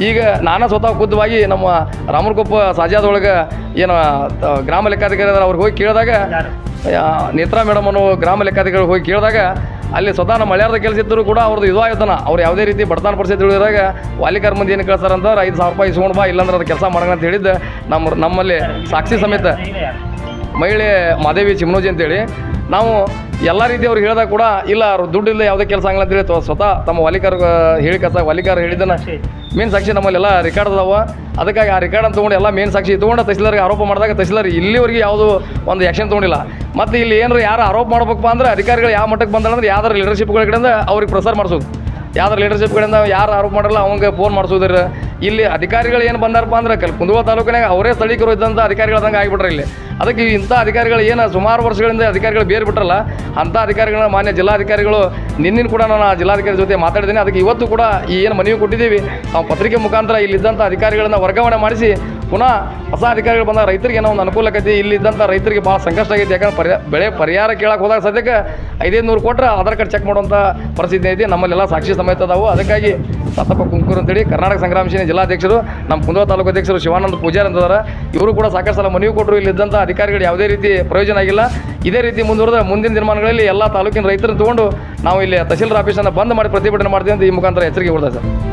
ಈಗ ನಾನು ಸ್ವತಃ ಖುದ್ದವಾಗಿ ನಮ್ಮ ರಾಮನಕೊಪ್ಪ ಸಾಜಾದೊಳಗೆ ಏನು ಗ್ರಾಮ ಲೆಕ್ಕಾಧಿಕಾರಿ ಅವ್ರಿಗೆ ಹೋಗಿ ಕೇಳಿದಾಗ ನೇತ್ರಾ ಮೇಡಮ್ ಅನ್ನೋ ಗ್ರಾಮ ಲೆಕ್ಕಾಧಿಕಾರಿ ಹೋಗಿ ಕೇಳಿದಾಗ ಅಲ್ಲಿ ಸ್ವತಃ ನಮ್ಮ ಮಳೆಯಾರದ ಕೆಲಸ ಇದ್ದರೂ ಕೂಡ ಅವ್ರದ್ದು ಇದು ಆಯ್ತಾನ ಅವ್ರು ಯಾವುದೇ ರೀತಿ ಬಡತನ ಪರಿಸ್ಥಿತಿ ಹೇಳಿದಾಗ ವಾಲಿಕಾರ ಮಂದಿ ಏನು ಕಳ್ಸಾರಂದ್ರೆ 5,000 ರೂಪಾಯಿ ಇಸ್ಕೊಂಡು ಬಾ ಇಲ್ಲಾಂದ್ರೆ ಅದು ಕೆಲಸ ಮಾಡೋಣ ಅಂತ ಹೇಳಿದ್ದು ನಮ್ಮಲ್ಲಿ ಸಾಕ್ಷಿ ಸಮೇತ ಮಹಿಳೆ ಮಾದೇವಿ ಚಿಮ್ನೋಜಿ ಅಂತೇಳಿ ನಾವು ಎಲ್ಲ ರೀತಿ ಅವ್ರಿಗೆ ಹೇಳಿದಾಗ ಕೂಡ ಇಲ್ಲ ಅವ್ರು ದುಡ್ಡಿಲ್ಲ ಯಾವುದೇ ಕೆಲಸ ಆಗಲ್ಲ ಅಂತೇಳಿ ಸ್ವತಃ ತಮ್ಮ ವಾಲಿಕಾರ ಹೇಳಿ ವಾಲಿಕಾರ ಹೇಳಿದ್ದನ್ನು ಮೇನ್ ಸಾಕ್ಷಿ ನಮ್ಮಲ್ಲೆಲ್ಲ ರೆಕಾರ್ಡ್ ಅದಾವ. ಅದಕ್ಕಾಗಿ ಆ ರೆಕಾರ್ಡನ್ನು ತೊಗೊಂಡು ಎಲ್ಲ ಮೇನ್ ಸಾಕ್ಷಿ ತೊಗೊಂಡು ತಹಸೀಲ್ದಾರ್ಗೆ ಆರೋಪ ಮಾಡಿದಾಗ ತಹಸೀಲ್ದಾರ್ ಇಲ್ಲಿವರೆಗೆ ಯಾವುದೂ ಒಂದು ಆ್ಯಕ್ಷನ್ ತೊಗೊಂಡಿಲ್ಲ. ಮತ್ತು ಇಲ್ಲಿ ಏನಾರು ಯಾರು ಆರೋಪ ಮಾಡ್ಬೇಕಪ್ಪ ಅಂದ್ರೆ ಅಧಿಕಾರಿಗಳು ಯಾವ ಮಟ್ಟಕ್ಕೆ ಬಂದ್ರೆ ಯಾವ್ದಾರು ಲೀಡರ್ಶಿಪ್ಗಳ ಕಡೆಯಿಂದ ಅವ್ರಿಗೆ ಪ್ರೆಸರ್ ಮಾಡಿಸೋದು, ಯಾವ್ದಾರು ಲೀಡರ್ಶಿಪ್ ಕಡೆಯಿಂದ ಯಾರು ಆರೋಪ ಮಾಡಲ್ಲ ಅವಂಗೆ ಫೋನ್ ಮಾಡಿಸೋದ್ರ. ಇಲ್ಲಿ ಅಧಿಕಾರಿಗಳು ಏನು ಬಂದಾರಪ್ಪ ಅಂದ್ರೆ ಕುಂದಗೋಳ ತಾಲೂಕಿನಾಗ ಅವರೇ ಸ್ಥಳೀಕರು ಇದ್ದಂಥ ಅಧಿಕಾರಿಗಳಂಗೆ ಆಗಿಬಿಟ್ರೆ ಇಲ್ಲಿ. ಅದಕ್ಕೆ ಇಂಥ ಅಧಿಕಾರಿಗಳು ಏನು ಸುಮಾರು ವರ್ಷಗಳಿಂದ ಅಧಿಕಾರಿಗಳು ಬೇರೆ ಬಿಟ್ಟರಲ್ಲ ಅಂಥ ಅಧಿಕಾರಿಗಳನ್ನ ಮಾನ್ಯ ಜಿಲ್ಲಾಧಿಕಾರಿಗಳು ನಿನ್ನಿನ ಕೂಡ ನಾನು ಜಿಲ್ಲಾಧಿಕಾರಿ ಜೊತೆ ಮಾತಾಡಿದ್ದೀನಿ. ಅದಕ್ಕೆ ಇವತ್ತು ಕೂಡ ಈ ಏನು ಮನವಿ ಕೊಟ್ಟಿದ್ದೀವಿ ನಾವು ಪತ್ರಿಕೆ ಮುಖಾಂತರ ಇಲ್ಲಿದ್ದಂಥ ಅಧಿಕಾರಿಗಳನ್ನ ವರ್ಗಾವಣೆ ಮಾಡಿಸಿ ಪುನಃ ಹೊಸ ಅಧಿಕಾರಿಗಳು ಬಂದಾಗ ರೈತರಿಗೆ ಏನೋ ಒಂದು ಅನುಕೂಲ ಆಗೈತಿ. ಇಲ್ಲಿದ್ದಂಥ ರೈತರಿಗೆ ಭಾಳ ಸಂಕಷ್ಟ ಆಗೈತಿ. ಯಾಕಂದ್ರೆ ಬೆಳೆ ಪರಿಹಾರ ಕೇಳಕ್ಕೆ ಹೋದಾಗ ಸದ್ಯಕ್ಕೆ 500 ಕೊಟ್ಟರೆ ಆಧಾರ್ ಕಾರ್ಡ್ ಚೆಕ್ ಮಾಡುವಂಥ ಪರಿಸ್ಥಿತಿ ಐತಿ. ನಮ್ಮಲ್ಲೆಲ್ಲ ಸಾಕ್ಷಿ ಸಮೇತ ಅದಾವು. ಅದಕ್ಕಾಗಿ ಸತ್ತಪ್ಪ ಕುಂಕೂರು ಅಂತೇಳಿ ಕರ್ನಾಟಕ ಸಂಗ್ರಾಮ ಸೇನೆ ಜಿಲ್ಲಾಧ್ಯಕ್ಷರು ನಮ್ಮ ಕುಂದಗೋಳ ತಾಲೂಕು ಅಧ್ಯಕ್ಷರು ಶಿವಾನಂದ ಪೂಜಾರಿ ಅಂತದಾರ. ಇವರು ಕೂಡ ಸಾಕಷ್ಟು ಸಲ ಮನವಿ ಕೊಟ್ಟರು. ಇಲ್ಲಿದ್ದಂಥ ಅಧಿಕಾರಿಗಳು ಯಾವುದೇ ರೀತಿ ಪ್ರಯೋಜನ ಆಗಿಲ್ಲ. ಇದೇ ರೀತಿ ಮುಂದುವರೆದ ಮುಂದಿನ ದಿನಮಾನಗಳಲ್ಲಿ ಎಲ್ಲ ತಾಲೂಕಿನ ರೈತರನ್ನು ತೊಗೊಂಡು ನಾವು ಇಲ್ಲಿ ತಹಸೀಲ್ದಾರ್ ಆಫೀಸನ್ನು ಬಂದ್ ಮಾಡಿ ಪ್ರತಿಭಟನೆ ಮಾಡ್ತೀವಿ ಅಂತ ಈ ಮುಖಾಂತರ ಎಚ್ಚರಿಕೆ ಕೊಡ್ತಾರೆ ಸರ್.